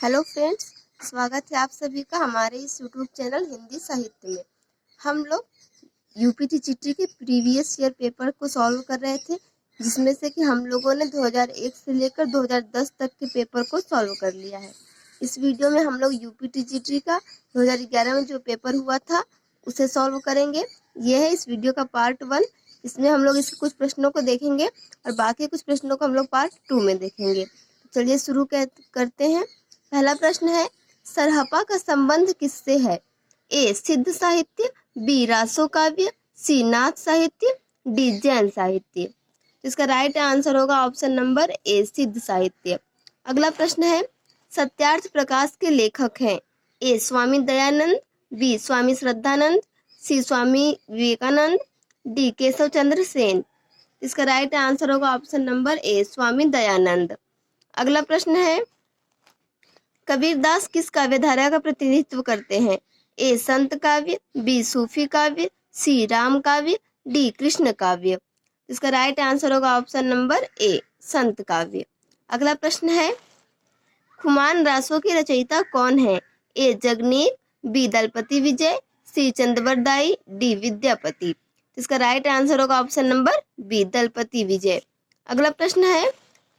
Hello friends, स्वागत है आप सभी का हमारे इस यूट्यूब चैनल हिंदी साहित्य में। हम लोग यूपीटीजीटी के प्रीवियस ईयर पेपर को सॉल्व कर रहे थे, जिसमें से कि हम लोगों ने 2001 से लेकर 2010 तक के पेपर को सॉल्व कर लिया है। इस वीडियो में हम लोग यूपीटीजीटी का 2011 में जो पेपर हुआ था उसे सॉल्व करेंगे। यह है इस वीडियो का पार्ट 1। इसमें हम लोग इसके कुछ प्रश्नों को देखेंगे और बाकी कुछ प्रश्नों को हम लोग पार्ट 2 में देखेंगे। चलिए शुरू करते हैं। पहला प्रश्न है, सरहपा का संबंध किससे है? ए सिद्ध साहित्य, बी रासो काव्य, सी नाथ साहित्य, डी जैन साहित्य। इसका राइट आंसर होगा ऑप्शन नंबर ए सिद्ध साहित्य। अगला प्रश्न है, सत्यार्थ प्रकाश के लेखक हैं? ए स्वामी दयानंद, बी स्वामी श्रद्धानंद, सी स्वामी विवेकानंद, डी केशव चंद्र सेन। इसका राइट आंसर होगा option number A Swami Dayanand. अगला प्रश्न है, कबीरदास किस काव्यधारा का प्रतिनिधित्व करते हैं? ए संत काव्य, बी सूफी काव्य, सी राम काव्य, डी कृष्ण काव्य। इसका राइट आंसर होगा ऑप्शन नंबर ए संत काव्य। अगला प्रश्न है, खुमान रासों की रचयिता कौन है? ए जगनीक, बी दलपति विजय, सी चंद्रबरदाई, डी विद्यापति। इसका राइट आंसर होगा ऑप्शन नंबर बी दलपति विजय। अगला प्रश्न है,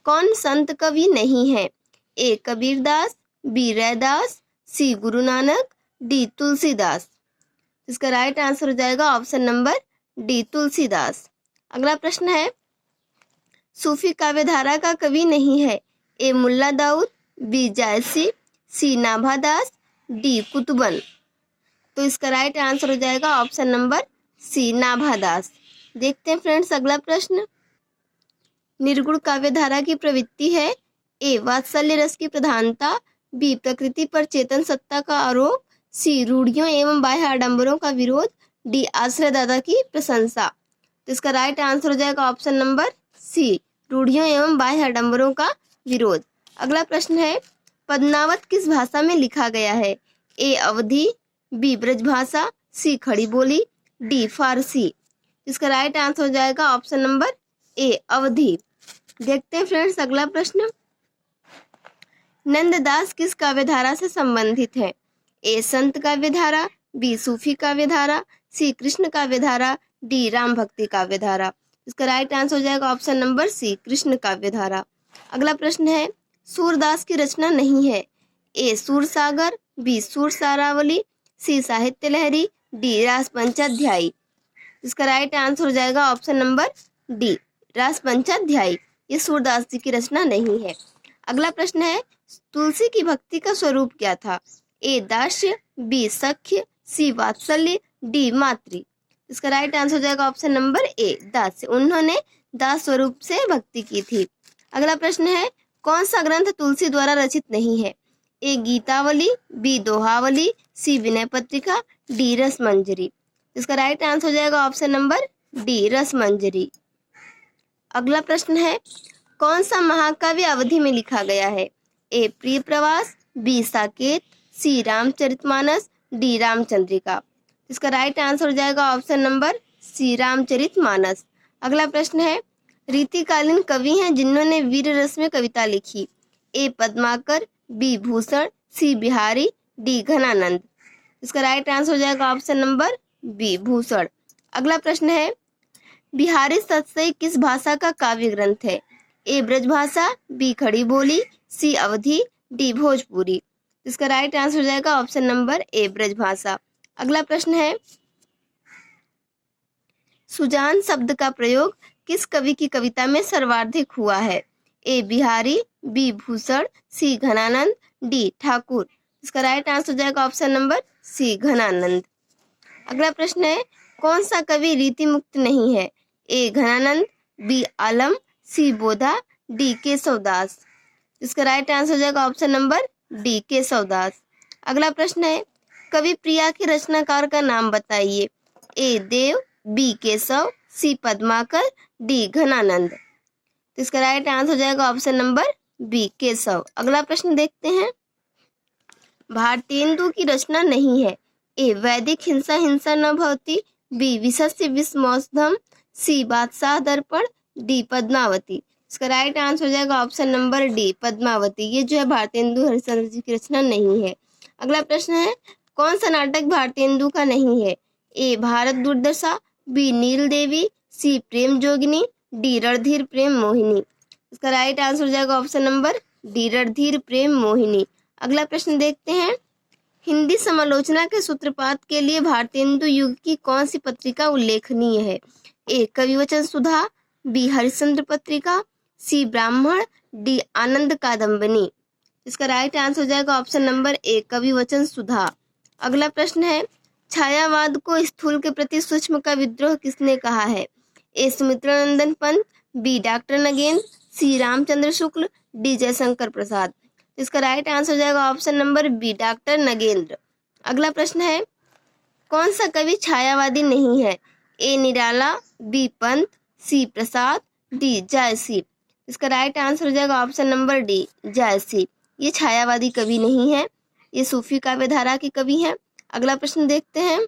कौन संत कवि नहीं है? ए कबीरदास, बी रैदास, सी गुरु नानक, डी तुलसीदास। इसका राइट आंसर हो जाएगा ऑप्शन नंबर डी तुलसीदास। अगला प्रश्न है, सूफी काव्यधारा का कवि नहीं है? ए मुल्ला दाऊद, बी जायसी, सी नाभादास, डी कुतुबन। तो इसका राइट आंसर हो जाएगा ऑप्शन नंबर सी नाभादास। देखते हैं फ्रेंड्स अगला प्रश्न, निर्गुण काव्यधारा की प्रवृत्ति है? ए वात्सल्य रस की प्रधानता, बी प्रकृति पर चेतन सत्ता का आरोप, सी रूढ़ियों एवं बाह्य आडंबरों का विरोध, डी आश्रयदाता की प्रशंसा। तो इसका राइट आंसर हो जाएगा ऑप्शन नंबर सी रूढ़ियों एवं बाह्य आडंबरों का विरोध। अगला प्रश्न है, पद्मावत किस भाषा में लिखा गया है? ए अवधी, बी ब्रजभाषा, सी खड़ी बोली, डी फारसी। इसका राइट आंसर हो जाएगा ऑप्शन नंबर ए अवधी। देखते हैं फ्रेंड्स अगला प्रश्न, नंददास किस काव्यधारा से संबंधित है? ए संत काव्यधारा, बी सूफी काव्यधारा, सी कृष्ण काव्यधारा, डी राम भक्ति काव्यधारा। इसका राइट आंसर हो जाएगा ऑप्शन नंबर सी कृष्ण काव्यधारा। अगला प्रश्न है, सूरदास की रचना नहीं है? ए सूरसागर, बी सूर सारावली, सी साहित्य लहरी, डी रास पंचाध्यायी। इसका राइट आंसर हो जाएगा ऑप्शन नंबर डी रास पंचाध्यायी। ये सूरदास जी की रचना नहीं है। अगला प्रश्न है, तुलसी की भक्ति का स्वरूप क्या था? ए दास्य, बी सख्य, सी वात्सल्य, डी मातृ। इसका राइट आंसर हो जाएगा ऑप्शन नंबर ए दास्य। उन्होंने दास स्वरूप से भक्ति की थी। अगला प्रश्न है, कौन सा ग्रंथ तुलसी द्वारा रचित नहीं है? ए गीतावली, बी दोहावली, सी विनय पत्रिका, डी रस मंजरी। इसका राइट आंसर हो जाएगा ऑप्शन नंबर डी रस मंजरी। अगला प्रश्न है, कौन सा महाकाव्य अवधि में लिखा गया है? ए प्रिय प्रवास, बी साकेत, सी रामचरितमानस, डी रामचंद्रिका। इसका राइट आंसर हो जाएगा ऑप्शन नंबर सी रामचरितमानस। अगला प्रश्न है, रीतिकालीन कवि हैं जिन्होंने वीर रस में कविता लिखी? ए पद्माकर, बी भूषण, सी बिहारी, डी घनानंद। इसका राइट आंसर हो जाएगा ऑप्शन नंबर बी भूषण। अगला प्रश्न है, बिहारी सतसई किस भाषा का काव्य ग्रंथ है? ए ब्रजभाषा, बी खड़ी बोली, सी अवधी, डी भोजपुरी। इसका राइट आंसर हो जाएगा ऑप्शन नंबर ए ब्रजभाषा। अगला प्रश्न है, सुजान शब्द का प्रयोग किस कवि की कविता में सर्वाधिक हुआ है? ए बिहारी, बी भूषण, सी घनानंद, डी ठाकुर। इसका राइट आंसर हो जाएगा ऑप्शन नंबर सी घनानंद। अगला प्रश्न है, कौन सा कवि रीति मुक्त नहीं है? ए घनानंद, बी आलम, सी बोधा, डी केशवदास। इसका राइट आंसर हो जाएगा ऑप्शन नंबर डी केशवदास। अगला प्रश्न है, कवि प्रिया के रचनाकार का नाम बताइए? ए देव, बी केशव, सी पद्माकर, डी घनानंद। इसका राइट आंसर हो जाएगा ऑप्शन नंबर बी केशव। अगला प्रश्न देखते हैं, भारतेंदु की रचना नहीं है? ए वैदिक हिंसा हिंसा न भवती, बी विशस्य विषमौषधम, सी बादशाह दर्पण, डी पद्मावती। इसका राइट आंसर हो जाएगा ऑप्शन नंबर डी, पद्मावती। ये जो है भारतेंदु हरिश्चंद्र जी की रचना नहीं है। अगला प्रश्न है, कौन सा नाटक भारतेंदु का नहीं है? ए भारत दुर्दशा, बी नील देवी, सी प्रेम जोगिनी, डी रणधीर प्रेम मोहिनी। इसका राइट आंसर हो जाएगा ऑप्शन नंबर डी, रणधीर प्रेम मोहिनी। अगला प्रश्न देखते हैं, हिंदी समालोचना के सूत्रपात के लिए भारतेंदु युग की कौन सी पत्रिका उल्लेखनीय है? ए कविवचन सुधा, बी हरिश्चंद्र पत्रिका, सी ब्राह्मण, डी आनंद कादम्बिनी। इसका राइट आंसर हो जाएगा ऑप्शन नंबर ए, कविवचन सुधा। अगला प्रश्न है, छायावाद को स्थूल के प्रति सूक्ष्म का विद्रोह किसने कहा है? A Sumitranandan Pant, B doctor Nagendra, C Ramchandra Shukla, D Jaishankar Prasad. इसका राइट आंसर हो जाएगा option number B, doctor Nagendra. अगला प्रश्न है, कौन सा कवि छायावादी नहीं है? A Nirala, B Pant, C Prasad, D Jayasi. इसका राइट आंसर हो जाएगा ऑप्शन नंबर डी, जायसी। ये छायावादी कवि नहीं है, ये सूफी काव्य धारा के कवि हैं। अगला प्रश्न देखते हैं,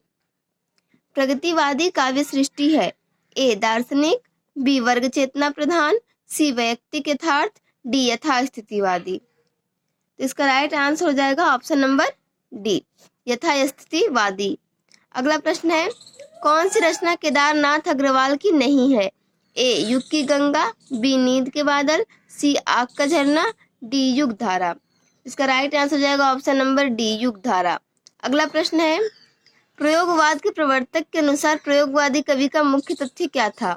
प्रगतिवादी काव्य सृष्टि है? ए दार्शनिक, बी वर्ग चेतना प्रधान, सी वैयक्तिक यथार्थ, डी यथास्थितिवादी। तो इसका राइट आंसर हो जाएगा ऑप्शन नंबर डी, यथास्थितिवादी। अगला प्रश्न है, कौन सी रचना केदारनाथ अग्रवाल की नहीं है? ए युग की गंगा, बी नींद के बादल, सी आग का झरना, डी युग धारा। इसका राइट आंसर हो जाएगा ऑप्शन नंबर डी, युग धारा। अगला प्रश्न है, प्रयोगवाद के प्रवर्तक के अनुसार प्रयोगवादी कवि का मुख्य तथ्य क्या था?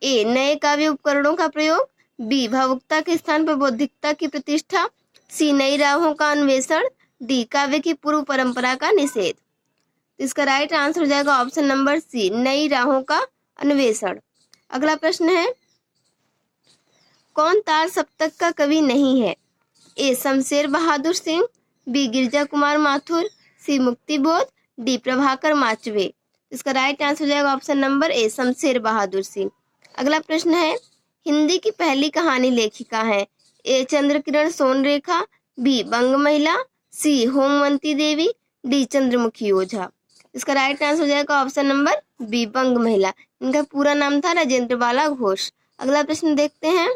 ए नए काव्य उपकरणों का प्रयोग, बी भावुकता के स्थान पर बौद्धिकता की प्रतिष्ठा, सी नई राहों का अन्वेषण, डी काव्य की पूर्व परंपरा का निषेध। इसका राइट आंसर हो जाएगा ऑप्शन नंबर सी, नई राहों का अन्वेषण। अगला प्रश्न है, कौन तार सप्तक का कवि नहीं है? ए शमशेर बहादुर सिंह, बी गिरजा कुमार माथुर, सी मुक्तिबोध, डी प्रभाकर माचवे। इसका राइट आंसर हो जाएगा option number A, Shamsher Bahadur Singh. अगला प्रश्न है, हिंदी की पहली कहानी लेखिका है? ए चंद्रकिरण सोनरेखा, बी बंग महिला, सी होमवंती देवी, डी चंद्रमुखी ओझा। इसका राइट आंसर हो जाएगा ऑप्शन नंबर बी, बंग महिला। इनका पूरा नाम था राजेंद्र बाला घोष। अगला प्रश्न देखते हैं,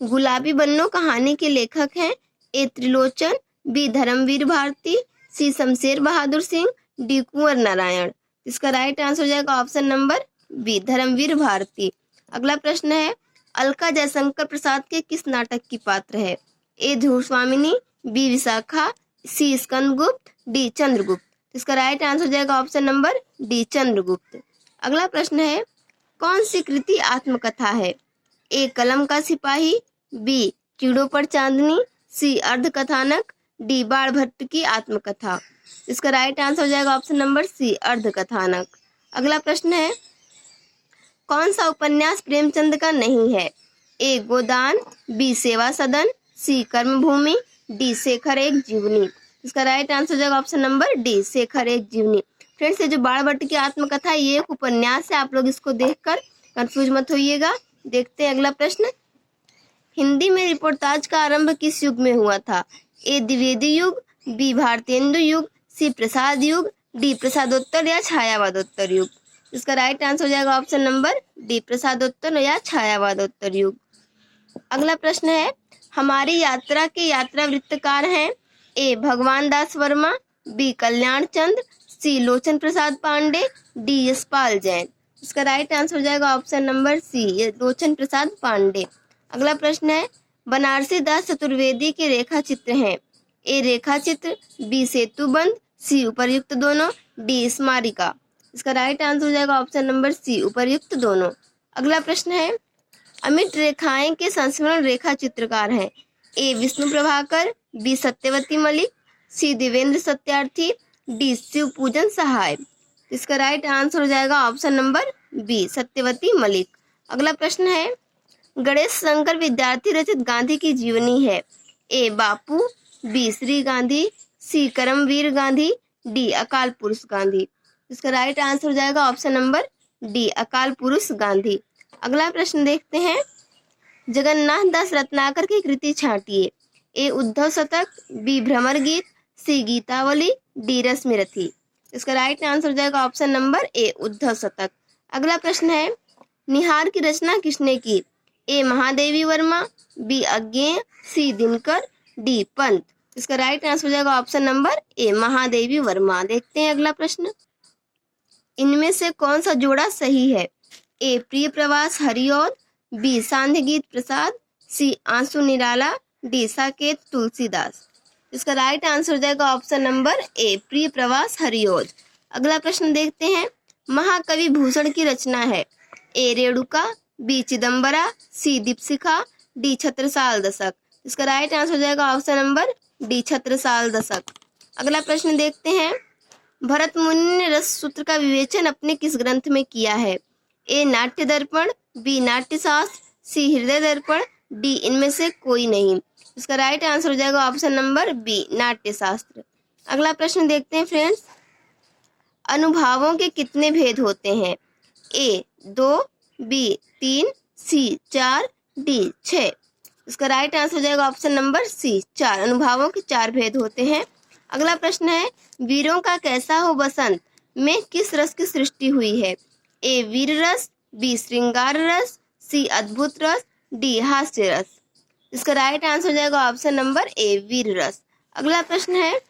गुलाबी बन्नो कहानी के लेखक हैं? A Trilochan, B Dharamvir Bharati, C Shamsher Bahadur Singh, D Kunwar Narayan. इसका राइट आंसर हो जाएगा option number B, Dharamvir Bharati. अगला प्रश्न है, अलका जयशंकर प्रसाद के किस नाटक की पात्र है? ए ध्रुव स्वामिनी, बी विशाखा, सी स्कंदगुप्त, डी चंद्रगुप्त। इसका राइट आंसर हो जाएगा ऑप्शन नंबर डी, चंद्रगुप्त। अगला प्रश्न है, कौन सी कृति आत्मकथा है? ए कलम का सिपाही, बी कीड़ों पर चांदनी, सी अर्धकथानक, डी बाण भट्ट की आत्मकथा। इसका राइट आंसर हो जाएगा ऑप्शन नंबर सी, अर्धकथानक। अगला प्रश्न है, कौन सा उपन्यास प्रेमचंद का नहीं है? ए गोदान, बी सेवा सदन, सी कर्मभूमि, डी शेखर एक जीवनी। इसका राइट आंसर हो जाएगा ऑप्शन नंबर डी, शेखर एक जीवनी। फ्रेंड्स, ये जो बाण भट्ट की आत्मकथा ये एक उपन्यास है, आप लोग इसको देखकर कंफ्यूज मत होइएगा। देखते हैं अगला प्रश्न, हिंदी में रिपोर्टाज का आरंभ किस युग में हुआ था? ए द्विवेदी युग, बी भारतेंदु युग, सी प्रसाद युग, डी प्रसादोत्तर या छायावादोत्तर युग। इसका राइट आंसर हो जाएगा ऑप्शन नंबर डी, प्रसादोत्तर या छायावादोत्तर युग। अगला प्रश्न है, हमारी यात्रा के यात्रा वृत्तकार हैं? ए भगवान दास वर्मा, बी कल्याण चंद्र, सी लोचन प्रसाद पांडे, डी यशपाल जैन। इसका राइट आंसर हो जाएगा ऑप्शन नंबर सी, लोचन प्रसाद पांडे। अगला प्रश्न है, बनारसी दास चतुर्वेदी के रेखा चित्र हैं? ए रेखा चित्र, बी सेतुबंध, सी उपर्युक्त दोनों, डी स्मारिका। इसका राइट आंसर हो जाएगा ऑप्शन नंबर सी, उपर्युक्त दोनों। अगला प्रश्न है, अमिट रेखाएं के संस्मरण रेखा चित्रकार हैं? A Vishnu Prabhakar, B Satyavati Malik, C Devendra Satyarthi, D Shiv Pujan Sahay. इसका राइट आंसर हो जाएगा option number B, Satyavati Malik. अगला प्रश्न है, गणेश शंकर विद्यार्थी रचित गांधी की जीवनी है? ए बापू, बी श्री गांधी, सी करमवीर गांधी, डी अकाल पुरुष गांधी। इसका राइट आंसर हो जाएगा ऑप्शन नंबर डी, अकाल पुरुष गांधी। अगला प्रश्न देखते हैं, जगन्नाथ दास रत्नाकर की कृति छांटिए। ए उद्धव शतक, बी भ्रमर गीत, सी गीतावली, डी रश्मिरथी। इसका राइट आंसर हो जाएगा ऑप्शन नंबर ए, उद्धव शतक। अगला प्रश्न है, निहार की रचना किसने की? ए महादेवी वर्मा, बी अज्ञेय, सी दिनकर, डी पंत। इसका राइट आंसर हो जाएगा option number A Mahadevi Verma. देखते हैं अगला प्रश्न। इनमें से कौन सा जोड़ा सही है? ए प्रिय प्रवास हरिऔध, बी सांध्य गीत प्रसाद, सी आंसू निराला, डी साकेत तुलसीदास। इसका राइट आंसर हो जाएगा ऑप्शन नंबर ए प्रिय प्रवास हरिऔध। अगला प्रश्न देखते हैं। महाकवि भूषण की रचना है ए रेणुका, बी चिदम्बरा, सी दीपशिखा, डी छत्रसाल दशक। इसका राइट आंसर हो जाएगा ऑप्शन नंबर डी छत्रसाल दशक। अगला प्रश्न देखते हैं। भरत मुनि ने रस सूत्र का विवेचन अपने किस ग्रंथ में किया है? ए नाट्य दर्पण, बी नाट्य शास्त्र, सी हृदय दर्पण, डी इनमें से कोई नहीं। इसका राइट आंसर हो जाएगा ऑप्शन नंबर बी नाट्य शास्त्र। अगला प्रश्न देखते हैं फ्रेंड्स। अनुभावों के कितने भेद होते हैं? ए 2, बी 3, सी 4, डी 6। इसका राइट आंसर हो जाएगा ऑप्शन नंबर सी 4। अनुभावों के 4 भेद होते हैं। अगला प्रश्न है। वीरों का कैसा हो बसंत में किस रस की सृष्टि हुई है? ए वीर रस, बी श्रृंगार रस, सी अद्भुत रस, डी हास्य रस। इसका राइट आंसर हो जाएगा ऑप्शन नंबर ए वीर रस। अगला प्रश्न है।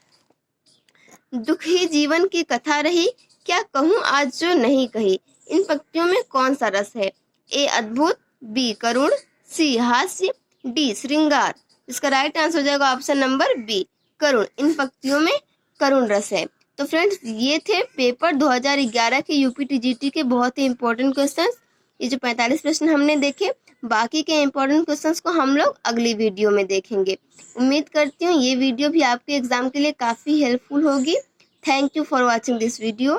दुख ही जीवन की कथा रही, क्या कहूँ आज जो नहीं कही। इन पंक्तियों में कौन सा रस है? ए अद्भुत, बी करुण, सी हास्य, डी श्रृंगार। इसका राइट आंसर हो जाएगा ऑप्शन नंबर बी करुण। इन पंक्तियों में करुण रस है। तो फ्रेंड्स ये थे पेपर 2011 के यूपीटीजीटी के बहुत ही इंपॉर्टेंट क्वेश्चंस। ये जो 45 प्रश्न हमने देखे, बाकी के इंपॉर्टेंट क्वेश्चंस को हम लोग अगली वीडियो में देखेंगे। उम्मीद करती हूँ ये वीडियो भी आपके एग्जाम के लिए काफ़ी हेल्पफुल होगी। Thank you for watching this video.